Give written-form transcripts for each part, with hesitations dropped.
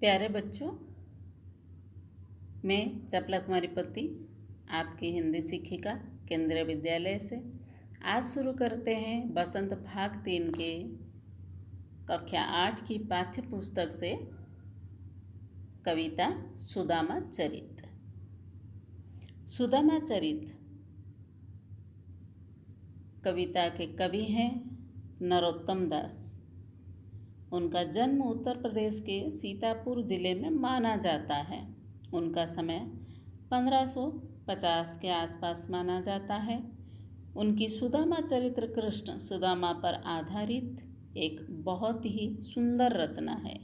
प्यारे बच्चों, मैं चपला कुमारी पति आपकी हिंदी शिक्षिका केंद्रीय विद्यालय से आज शुरू करते हैं बसंत भाग 3 के कक्षा 8 की पाठ्य पुस्तक से कविता सुदामा चरित। सुदामा चरित कविता के कवि हैं नरोत्तम दास। उनका जन्म उत्तर प्रदेश के सीतापुर जिले में माना जाता है। उनका समय 1550 के आसपास माना जाता है। उनकी सुदामा चरित्र कृष्ण सुदामा पर आधारित एक बहुत ही सुंदर रचना है।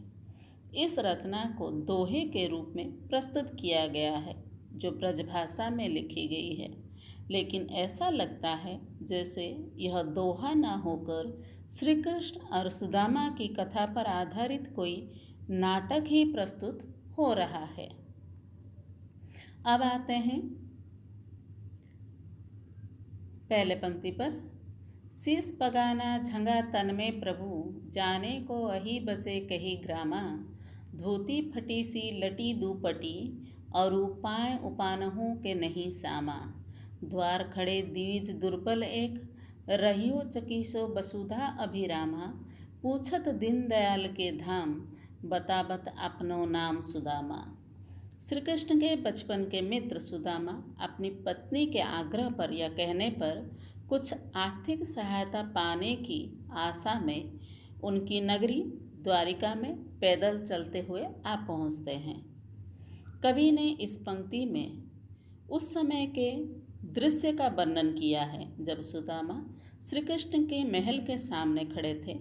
इस रचना को दोहे के रूप में प्रस्तुत किया गया है जो ब्रजभाषा में लिखी गई है, लेकिन ऐसा लगता है जैसे यह दोहा न होकर श्री कृष्ण और सुदामा की कथा पर आधारित कोई नाटक ही प्रस्तुत हो रहा है। अब आते हैं पहले पंक्ति पर। शीस पगाना झंगा तन में प्रभु, जाने को अही बसे कही ग्रामा। धोती फटी सी लटी दुपटी, और उपाय उपानहु के नहीं सामा। द्वार खड़े द्विज दुर्बल एक, रहियो चकीसो वसुधा अभिरामा। पूछत दीन दयाल के धाम, बतावत अपनो नाम सुदामा। श्री कृष्ण के बचपन के मित्र सुदामा अपनी पत्नी के आग्रह पर या कहने पर कुछ आर्थिक सहायता पाने की आशा में उनकी नगरी द्वारिका में पैदल चलते हुए आ पहुँचते हैं। कवि ने इस पंक्ति में उस समय के दृश्य का वर्णन किया है जब सुदामा श्री कृष्ण के महल के सामने खड़े थे।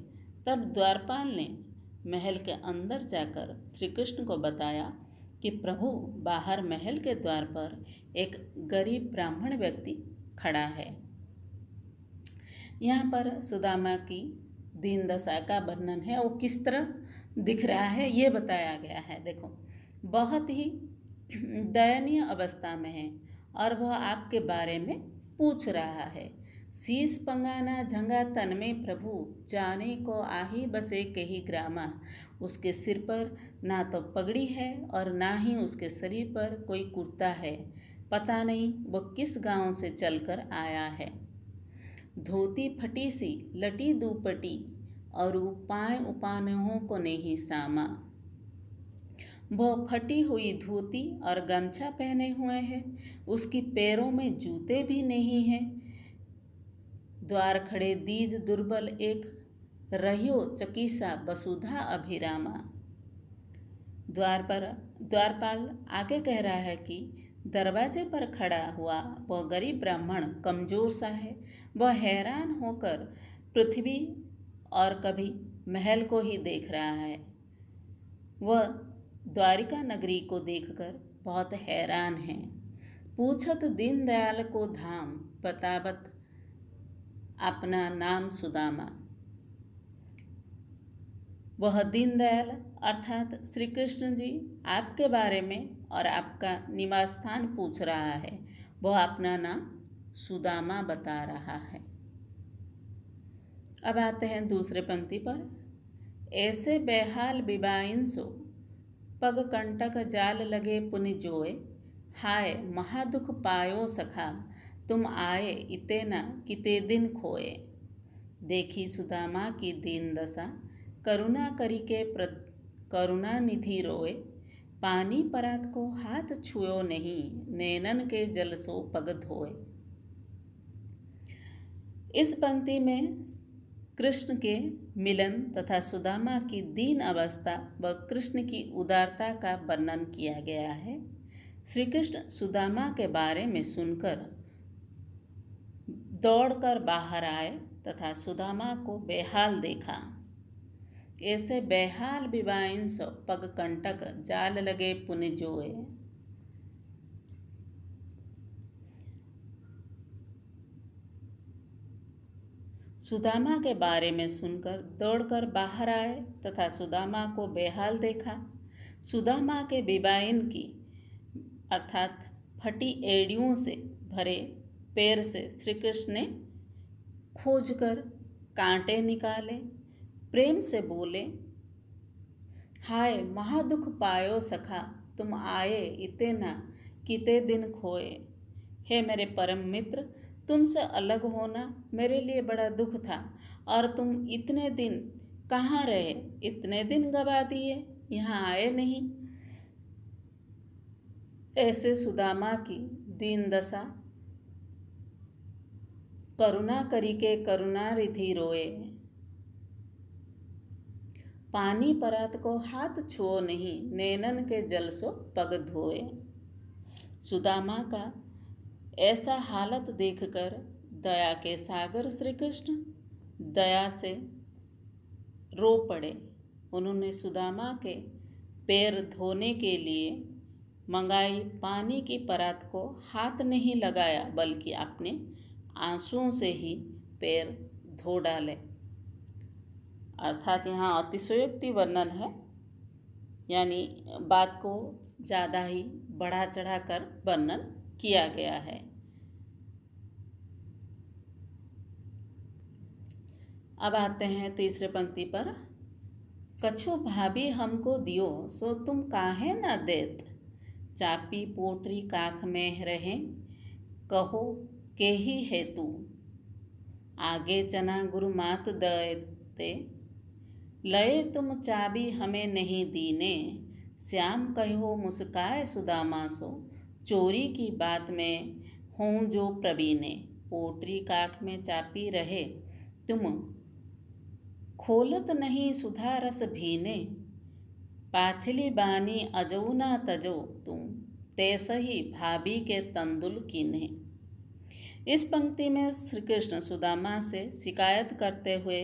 तब द्वारपाल ने महल के अंदर जाकर श्री कृष्ण को बताया कि प्रभु, बाहर महल के द्वार पर एक गरीब ब्राह्मण व्यक्ति खड़ा है। यहाँ पर सुदामा की दीन दशा का वर्णन है, वो किस तरह दिख रहा है ये बताया गया है। देखो, बहुत ही दयनीय अवस्था में है और वह आपके बारे में पूछ रहा है। शीस पंगाना झंगा तन में प्रभु, जाने को आही बसे कही ग्रामा। उसके सिर पर ना तो पगड़ी है और ना ही उसके शरीर पर कोई कुर्ता है। पता नहीं वह किस गांव से चलकर आया है। धोती फटी सी लटी दुपटी, और उपाय उपानहों को नहीं सामा। वह फटी हुई धोती और गमछा पहने हुए है, उसकी पैरों में जूते भी नहीं हैं। द्वार खड़े दीज दुर्बल एक, रहियो चकीसा वसुधा अभिरामा। द्वारपाल आगे कह रहा है कि दरवाजे पर खड़ा हुआ वह गरीब ब्राह्मण कमजोर सा है। वह हैरान होकर पृथ्वी और कभी महल को ही देख रहा है। वह द्वारिका नगरी को देखकर बहुत हैरान है। पूछत दीन दयाल को धाम, बतावत अपना नाम सुदामा। वह दीनदयाल अर्थात श्री कृष्ण जी आपके बारे में और आपका निवास स्थान पूछ रहा है। वह अपना नाम सुदामा बता रहा है। अब आते हैं दूसरे पंक्ति पर। ऐसे बेहाल बिबाइन सो, पग कंटक जाल लगे पुनि जोए। हाय महादुख पायो सखा, तुम आए इते न किते दिन खोए। देखी सुदामा की दीन दशा, करुणा करी के करुणा निधि रोए। पानी परात को हाथ छुयो नहीं, नैनन के जल सो पग धोए। इस पंक्ति में कृष्ण के मिलन तथा सुदामा की दीन अवस्था व कृष्ण की उदारता का वर्णन किया गया है। श्री कृष्ण सुदामा के बारे में सुनकर दौड़कर बाहर आए तथा सुदामा को बेहाल देखा। ऐसे बेहाल बिबाइन सो, पग कंटक जाल लगे पुनि जोए। सुदामा के बारे में सुनकर दौड़कर बाहर आए तथा सुदामा को बेहाल देखा। सुदामा के बिबाइन की अर्थात फटी एड़ियों से भरे पैर से श्री कृष्ण ने खोजकर कांटे निकाले, प्रेम से बोले, हाय महादुख पायो सखा, तुम आए इतना किते दिन खोए। हे मेरे परम मित्र, तुमसे अलग होना मेरे लिए बड़ा दुख था, और तुम इतने दिन कहाँ रहे, इतने दिन गवा दिए, यहाँ आए नहीं। ऐसे सुदामा की दीन दशा करुणा करी के करुणा रिधि रोए। पानी परात को हाथ छुओ नहीं, नैनन के जल सो पग धोए। सुदामा का ऐसा हालत देखकर दया के सागर श्री कृष्ण दया से रो पड़े। उन्होंने सुदामा के पैर धोने के लिए मंगाई पानी की परात को हाथ नहीं लगाया, बल्कि अपने आंसुओं से ही पैर धो डाले। अर्थात यहाँ अतिशयोक्ति वर्णन है, यानी बात को ज़्यादा ही बढ़ा चढ़ा कर वर्णन किया गया है। अब आते हैं तीसरे पंक्ति पर। कछु भाभी हमको दियो, सो तुम काहे न देत। चापी पोटरी काख में रहे, कहो के ही है तू। आगे चना गुरु मात दते, लए तुम चाबी हमें नहीं दीने। श्याम कहो मुस्काए सुदामा सो, चोरी की बात में हूँ जो प्रवीणे। पोटरी काख में चापी रहे, तुम खोलत नहीं सुधा रस भीने। पाछली बानी अजऊ ना तजो तुम, तैसही भाभी के तंदुल कीने। इस पंक्ति में श्री कृष्ण सुदामा से शिकायत करते हुए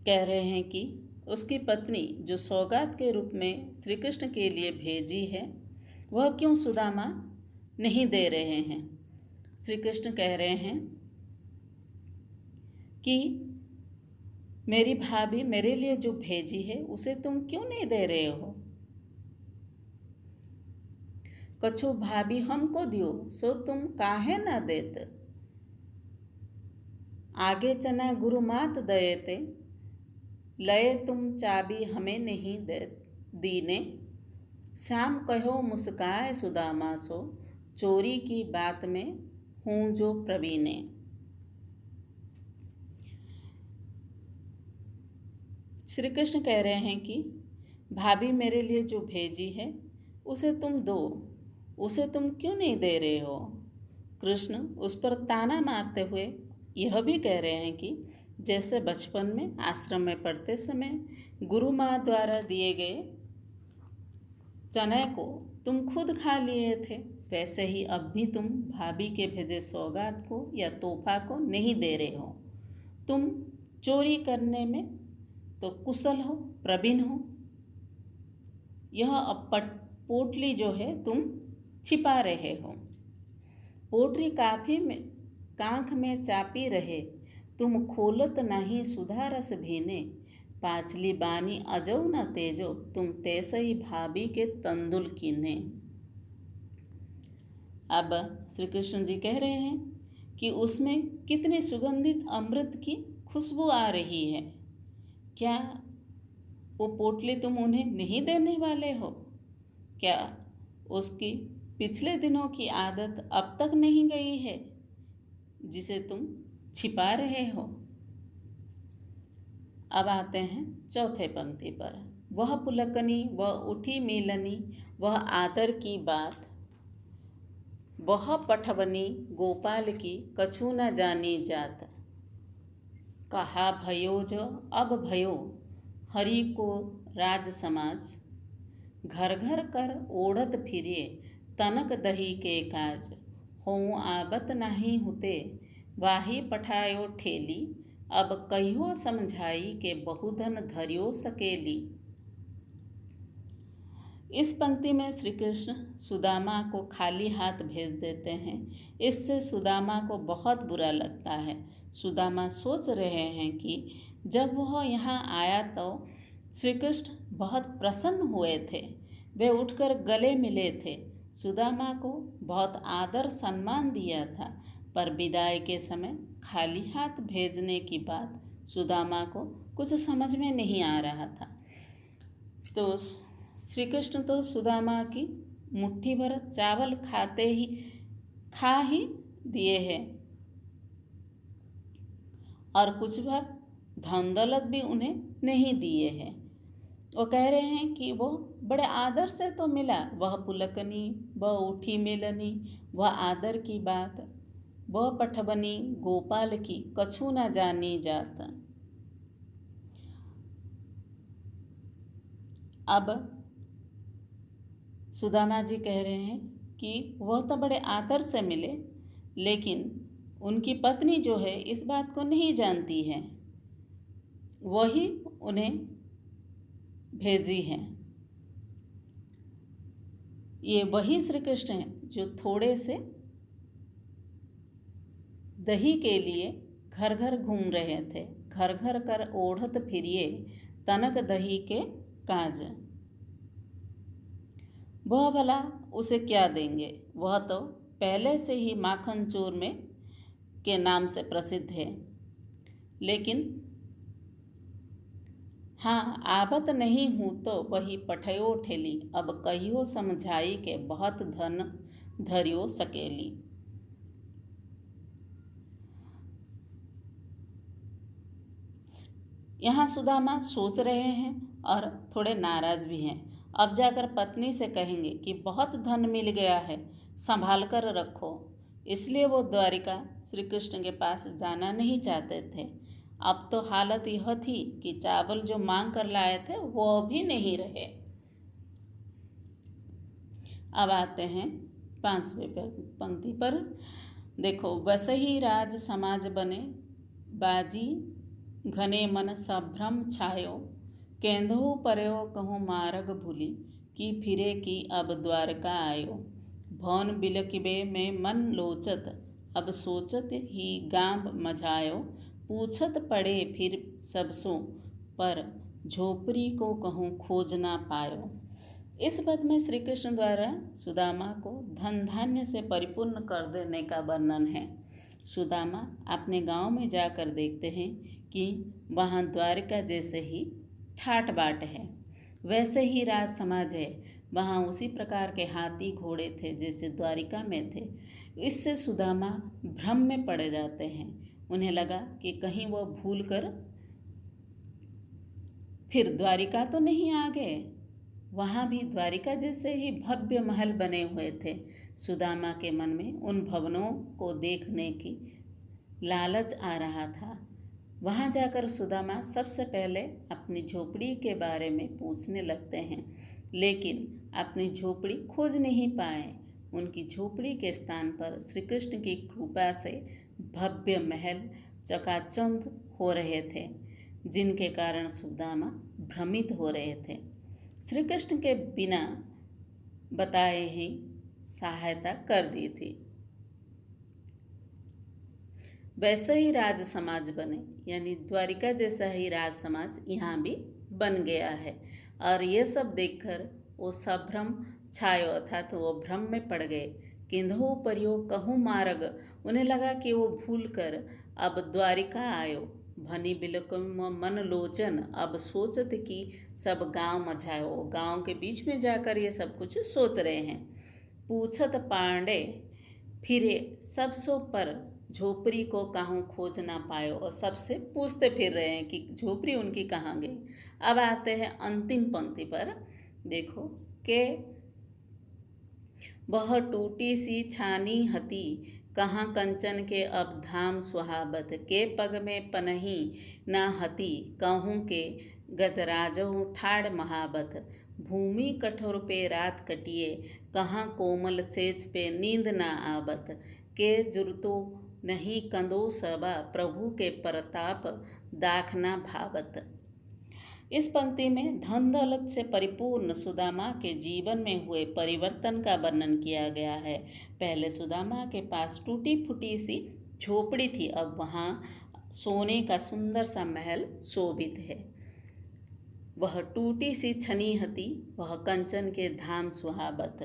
कह रहे हैं कि उसकी पत्नी जो सौगात के रूप में श्री कृष्ण के लिए भेजी है, वह क्यों सुदामा नहीं दे रहे हैं। श्री कृष्ण कह रहे हैं कि मेरी भाभी मेरे लिए जो भेजी है उसे तुम क्यों नहीं दे रहे हो। कछु भाभी हमको दियो, सो तुम काहे न देत। आगे चना गुरु मात दयते, लए तुम चाबी हमें नहीं दे दीने। श्याम कहो मुस्काए सुदामा सो, चोरी की बात में हूँ जो प्रवीणे। श्री कृष्ण कह रहे हैं कि भाभी मेरे लिए जो भेजी है उसे तुम दो, उसे तुम क्यों नहीं दे रहे हो। कृष्ण उस पर ताना मारते हुए यह भी कह रहे हैं कि जैसे बचपन में आश्रम में पढ़ते समय गुरु माँ द्वारा दिए गए चने को तुम खुद खा लिए थे, वैसे ही अब भी तुम भाभी के भेजे सौगात को या तोहफा को नहीं दे रहे हो। तुम चोरी करने में तो कुशल हो, प्रवीण हो। यह पोटली जो है तुम छिपा रहे हो। पोटरी कांख में चापी रहे, तुम खोलत नहीं सुधा रस भीने। पाछली बानी अजौ न तेजो, तुम तैसे ही भाभी के तंदुल कीने। अब श्री कृष्ण जी कह रहे हैं कि उसमें कितनी सुगंधित अमृत की खुशबू आ रही है। क्या वो पोटली तुम उन्हें नहीं देने वाले हो? क्या उसकी पिछले दिनों की आदत अब तक नहीं गई है जिसे तुम छिपा रहे हो? अब आते हैं चौथे पंक्ति पर। वह पुलकनी वह उठी मिलनी, वह आदर की बात, वह पठवनी गोपाल की कछु न जानी जात। कहा भयो जो अब भयो, हरि को राज समाज। घर घर कर ओढ़त फिरे, तनक दही के काज। हों आबत नाही हुते, वाही पठायो ठेली। अब कहियो समझाई के बहुधन धरियो सकेली। इस पंक्ति में श्री कृष्ण सुदामा को खाली हाथ भेज देते हैं। इससे सुदामा को बहुत बुरा लगता है। सुदामा सोच रहे हैं कि जब वह यहाँ आया तो श्री कृष्ण बहुत प्रसन्न हुए थे, वे उठकर गले मिले थे, सुदामा को बहुत आदर सम्मान दिया था, पर विदाई के समय खाली हाथ भेजने की बात सुदामा को कुछ समझ में नहीं आ रहा था। तो श्री कृष्ण तो सुदामा की मुट्ठी भर चावल खा ही दिए हैं और कुछ भर धन दौलत भी उन्हें नहीं दिए हैं। वो कह रहे हैं कि वो बड़े आदर से तो मिला, वह पुलकनी वह उठी मिलनी, वह आदर की बात, वह पठबनी गोपाल की कछु न जानी जात। अब सुदामा जी कह रहे हैं कि वह तो बड़े आदर से मिले, लेकिन उनकी पत्नी जो है इस बात को नहीं जानती है, वही उन्हें भेजी हैं। ये वही श्री कृष्ण हैं जो थोड़े से दही के लिए घर घर घूम रहे थे। घर घर कर ओढ़त फिरिए तनक दही के काज। वह भला उसे क्या देंगे, वह तो पहले से ही माखन चोर में के नाम से प्रसिद्ध है। लेकिन हाँ, आबत नहीं हूँ तो वही पठयो ठेली, अब कहियो समझाई के बहुत धन धरियो सकेली। यहाँ सुदामा सोच रहे हैं और थोड़े नाराज भी हैं। अब जाकर पत्नी से कहेंगे कि बहुत धन मिल गया है, संभाल कर रखो। इसलिए वो द्वारिका श्री कृष्ण के पास जाना नहीं चाहते थे। अब तो हालत यह थी कि चावल जो मांग कर लाए थे वो भी नहीं रहे। अब आते हैं 5वें पंक्ति पर। देखो, बसही राज समाज बने, बाजी घने मन संभ्रम छायो, केंदहु परयो कहूँ मार्ग भूली, की फिरे की अब द्वारका आयो। भवन बिलकिबे में मन लोचत, अब सोचत ही गांव मझायो, पूछत पड़े फिर सबसों, पर झोपड़ी को कहूँ खोज ना पायो। इस पद में श्री कृष्ण द्वारा सुदामा को धन धान्य से परिपूर्ण कर देने का वर्णन है। सुदामा अपने गांव में जाकर देखते हैं कि वहाँ द्वारिका जैसे ही ठाट बाट है, वैसे ही राज समाज है। वहाँ उसी प्रकार के हाथी घोड़े थे जैसे द्वारिका में थे। इससे सुदामा भ्रम में पड़ जाते हैं। उन्हें लगा कि कहीं वह भूल कर फिर द्वारिका तो नहीं आ गए। वहाँ भी द्वारिका जैसे ही भव्य महल बने हुए थे। सुदामा के मन में उन भवनों को देखने की लालच आ रहा था। वहाँ जाकर सुदामा सबसे पहले अपनी झोपड़ी के बारे में पूछने लगते हैं, लेकिन अपनी झोपड़ी खोज नहीं पाए। उनकी झोपड़ी के स्थान पर श्री कृष्ण की कृपा से भव्य महल चकाचौंध हो रहे थे, जिनके कारण सुदामा भ्रमित हो रहे थे। श्री कृष्ण के बिना बताए ही सहायता कर दी थी। वैसे ही राज समाज बने, यानी द्वारिका जैसा ही राज समाज यहाँ भी बन गया है। और ये सब देखकर वो संभ्रम छायो, अर्थात वो भ्रम में पड़ गए। किंधु परियो कहूँ मार्ग, उन्हें लगा कि वो भूल कर अब द्वारिका आयो। भनी बिलक मन लोचन, अब सोचत कि सब गांव मझायो। गांव के बीच में जाकर ये सब कुछ सोच रहे हैं। पूछत पांडे फिरे सबसो, पर झोपड़ी को कहाँ खोज ना पायो। और सबसे पूछते फिर रहे हैं कि झोपड़ी उनकी कहाँ गई। अब आते हैं अंतिम पंक्ति पर। देखो के वह टूटी सी छानी हती, कहाँ कंचन के अब धाम सुहावत। के पग में पनही ना हती, कहूँ के गजराजहु ठाड़ महाबत। भूमि कठोर पे रात कटिए, कहाँ कोमल सेज पे नींद ना आवत। के जुरतो नहीं कंदो सबा, प्रभु के प्रताप दाखना भावत। इस पंक्ति में धन दौलत से परिपूर्ण सुदामा के जीवन में हुए परिवर्तन का वर्णन किया गया है। पहले सुदामा के पास टूटी फूटी सी झोपड़ी थी, अब वहाँ सोने का सुंदर सा महल शोभित है। वह टूटी सी छनी हती, वह कंचन के धाम सुहावत।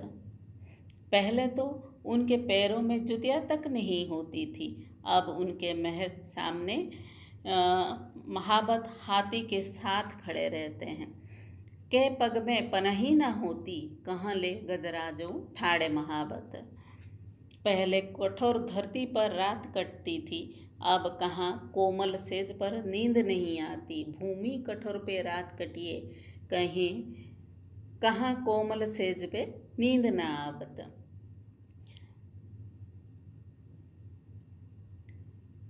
पहले तो उनके पैरों में जुतिया तक नहीं होती थी, अब उनके महल सामने महाबत हाथी के साथ खड़े रहते हैं। के पग में पनही न होती, कहाँ ले गजराजो ठाड़े महाबत। पहले कठोर धरती पर रात कटती थी, अब कहाँ कोमल सेज पर नींद नहीं आती। भूमि कठोर पे रात कटिए, कहीं कहाँ कोमल सेज पे नींद ना आवत।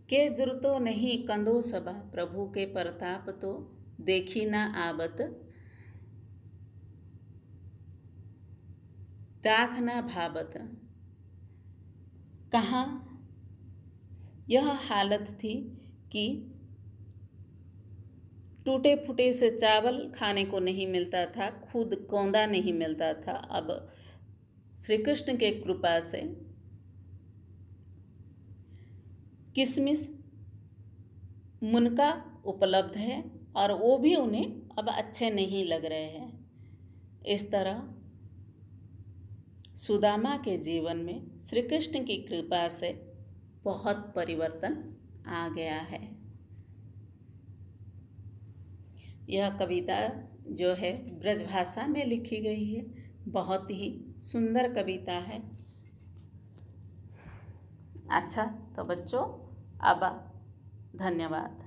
के जुरतो नहीं कंदो सबा, प्रभु के प्रताप तो देखी ना आवत। दाख ना भावत। कहाँ यह हालत थी कि टूटे फूटे से चावल खाने को नहीं मिलता था, खुद कौंदा नहीं मिलता था। अब श्री कृष्ण के कृपा से किशमिश मुनका उपलब्ध है और वो भी उन्हें अब अच्छे नहीं लग रहे हैं। इस तरह सुदामा के जीवन में श्री कृष्ण की कृपा से बहुत परिवर्तन आ गया है। यह कविता जो है ब्रज भाषा में लिखी गई है, बहुत ही सुंदर कविता है। अच्छा तो बच्चों, अब धन्यवाद।